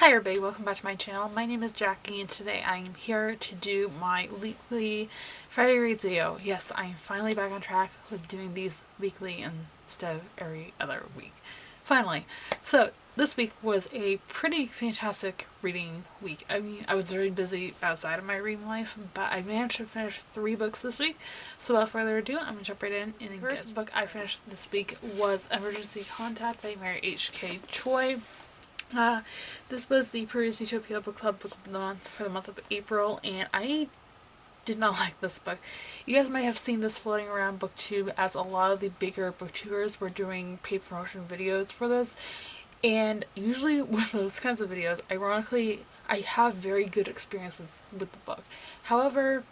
Hi everybody, welcome back to my channel. My name is Jackie and today I am here to do my weekly Friday reads video. Yes, I am finally back on track with doing these weekly instead of every other week. Finally. So this week was a pretty fantastic reading week. I mean, I was very busy outside of my reading life, but I managed to finish 3 books this week. So without further ado, I'm going to jump right in. And the first book I finished this week was Emergency Contact by Mary H.K. Choi. This was the Peruse Utopia Book Club Book of the Month for the month of April, and I did not like this book. You guys might have seen this floating around BookTube, as a lot of the bigger BookTubers were doing paid promotion videos for this, and usually with those kinds of videos, ironically, I have very good experiences with the book. However,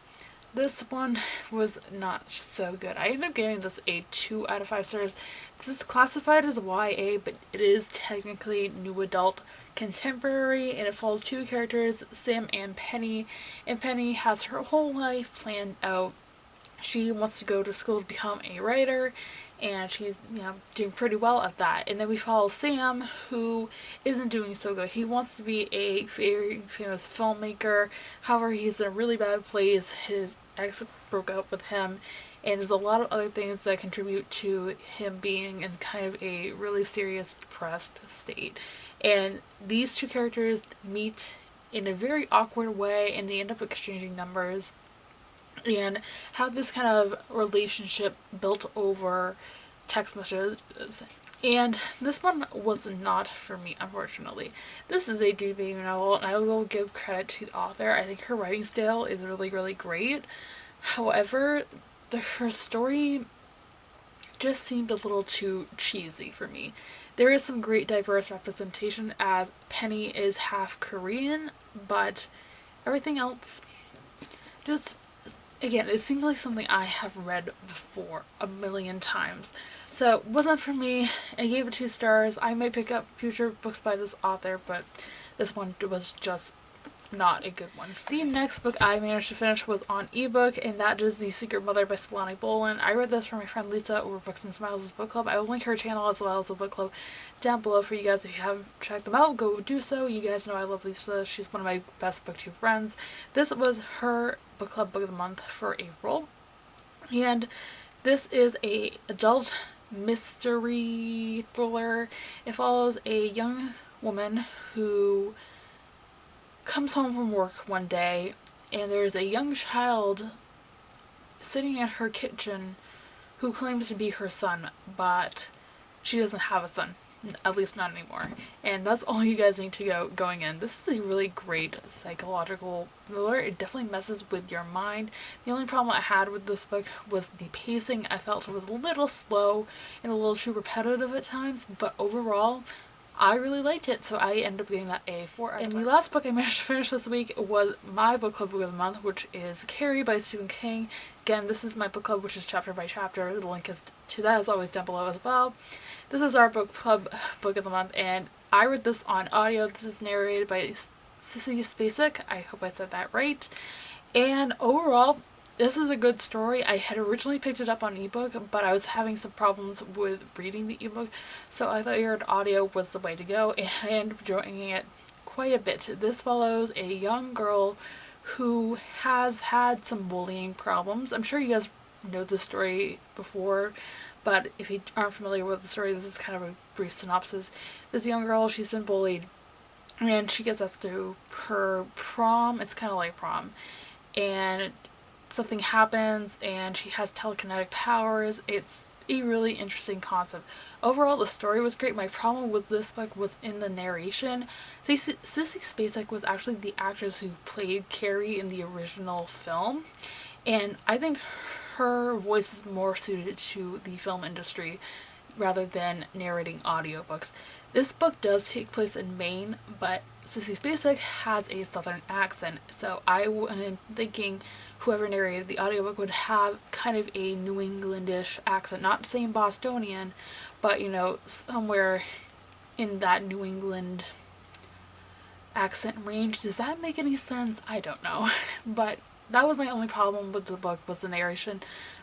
this one was not so good. I ended up giving this a 2 out of 5 stars. This is classified as YA, but it is technically new adult contemporary, and it follows 2 characters, Sam and Penny. And Penny has her whole life planned out. She wants to go to school to become a writer, and she's, doing pretty well at that. And then we follow Sam, who isn't doing so good. He wants to be a very famous filmmaker. However, he's in a really bad place. His ex broke up with him, and there's a lot of other things that contribute to him being in kind of a really serious depressed state. And these 2 characters meet in a very awkward way, and they end up exchanging numbers and have this kind of relationship built over text messages. And this one was not for me, unfortunately. This is a debut novel, and I will give credit to the author. I think her writing style is really, really great. However, her story just seemed a little too cheesy for me. There is some great diverse representation, as Penny is half Korean, but everything else just, again, it seemed like something I have read before a million times. So it wasn't for me. I gave it 2 stars. I might pick up future books by this author, but this one was just not a good one. The next book I managed to finish was on ebook, and that is The Secret Mother by Solani Bolin. I read this from my friend Lisa over Books and Smiles' book club. I will link her channel as well as the book club down below for you guys. If you haven't checked them out, go do so. You guys know I love Lisa. She's one of my best BookTube friends. This was her book club book of the month for April, and this is a adult mystery thriller. It follows a young woman who comes home from work one day, and there's a young child sitting at her kitchen who claims to be her son, but she doesn't have a son, at least not anymore. And that's all you guys need to go going in. This is a really great psychological thriller. It definitely messes with your mind. The only problem I had with this book was the pacing. I felt it was a little slow and a little too repetitive at times, but overall I really liked it, so I ended up getting that a 4 out of 5. And the last book I managed to finish this week was my book club book of the month, which is Carrie by Stephen King. Again, this is my book club, which is chapter by chapter. The link is to that is always down below as well. This is our book club book of the month, and I read this on audio. This is narrated by Sissy Spacek. I hope I said that right. And overall, this was a good story. I had originally picked it up on ebook, but I was having some problems with reading the ebook, so I thought your audio was the way to go, and I ended up enjoying it quite a bit. This follows a young girl who has had some bullying problems. I'm sure you guys know the story before, but if you aren't familiar with the story, this is kind of a brief synopsis. This young girl, she's been bullied, and she gets asked to her prom. It's kind of like prom, and something happens and she has telekinetic powers. It's a really interesting concept. Overall, the story was great. My problem with this book was in the narration. Sissy Spacek was actually the actress who played Carrie in the original film, and I think her voice is more suited to the film industry rather than narrating audiobooks. This book does take place in Maine, but Sissy Spacek has a southern accent, so I went thinking whoever narrated the audiobook would have kind of a New Englandish accent, not saying Bostonian, but somewhere in that New England accent range. Does that make any sense? I don't know. But that was my only problem with the book, was the narration.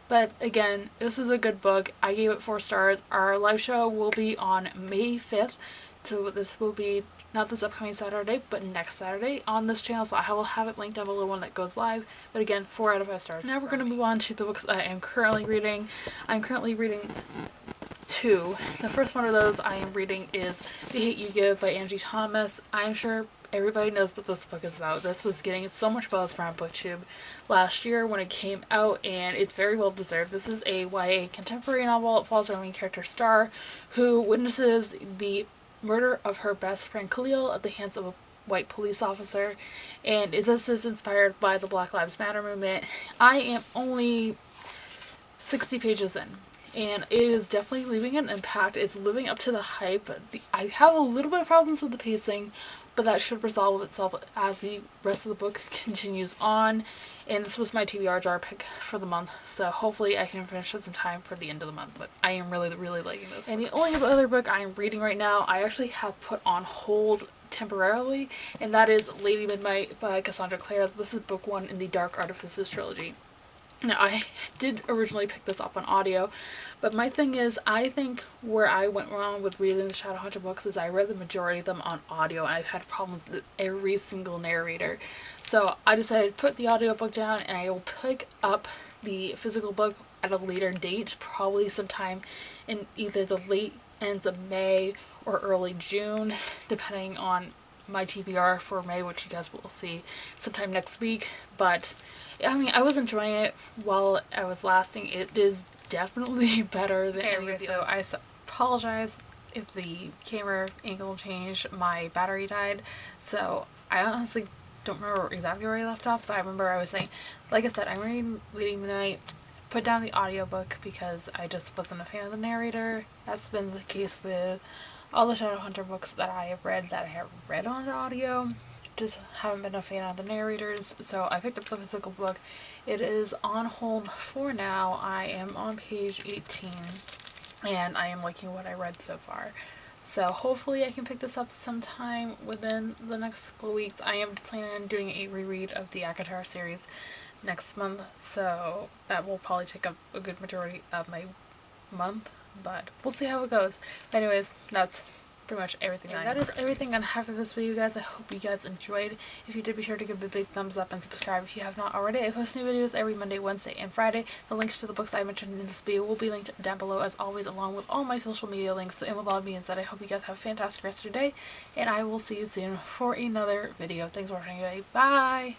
But again, this is a good book. I gave it 4 stars. Our live show will be on May 5th, so this will be not this upcoming Saturday, but next Saturday on this channel, so I will have it linked down below when that goes live. But again, 4 out of 5 stars. Now we're going to move on to the books I am currently reading. I'm currently reading 2. The first one of those I am reading is The Hate You Give by Angie Thomas. I'm sure everybody knows what this book is about. This was getting so much buzz from BookTube last year when it came out, and it's very well deserved. This is a YA contemporary novel. It follows our main character Star, who witnesses the murder of her best friend Khalil at the hands of a white police officer, and this is inspired by the Black Lives Matter movement. I am only 60 pages in, and it is definitely leaving an impact. It's living up to the hype. I have a little bit of problems with the pacing, but that should resolve itself as the rest of the book continues on. And this was my TBR jar pick for the month, so hopefully I can finish this in time for the end of the month. But I am really, really liking this. And the only other book I am reading right now, I actually have put on hold temporarily, and that is Lady Midnight by Cassandra Clare. This is book 1 in the Dark Artifices trilogy. Now, I did originally pick this up on audio, but my thing is, I think where I went wrong with reading the Shadowhunter books is I read the majority of them on audio, and I've had problems with every single narrator. So I decided to put the audiobook down, and I will pick up the physical book at a later date, probably sometime in either the late ends of May or early June, depending on my TBR for May, which you guys will see sometime next week. But I mean, I was enjoying it while I was lasting. It is definitely better than any, so I apologize if the camera angle changed. My battery died, so I honestly don't remember exactly where I left off, but I remember I was saying, like I said, I'm reading Midnight, put down the audiobook because I just wasn't a fan of the narrator. That's been the case with all the Shadowhunter books that I have read on audio. Just haven't been a fan of the narrators, so I picked up the physical book. It is on hold for now. I am on page 18, and I am liking what I read so far. So hopefully I can pick this up sometime within the next couple of weeks. I am planning on doing a reread of the ACOTAR series next month, so that will probably take up a good majority of my month, but we'll see how it goes. Anyways, that's pretty much everything. That is everything I have for this video, guys. I hope you guys enjoyed. If you did, be sure to give a big thumbs up and subscribe if you have not already. I post new videos every Monday, Wednesday, and Friday. The links to the books I mentioned in this video will be linked down below as always, along with all my social media links. And with all being said, I hope you guys have a fantastic rest of your day, and I will see you soon for another video. Thanks for watching today. Bye!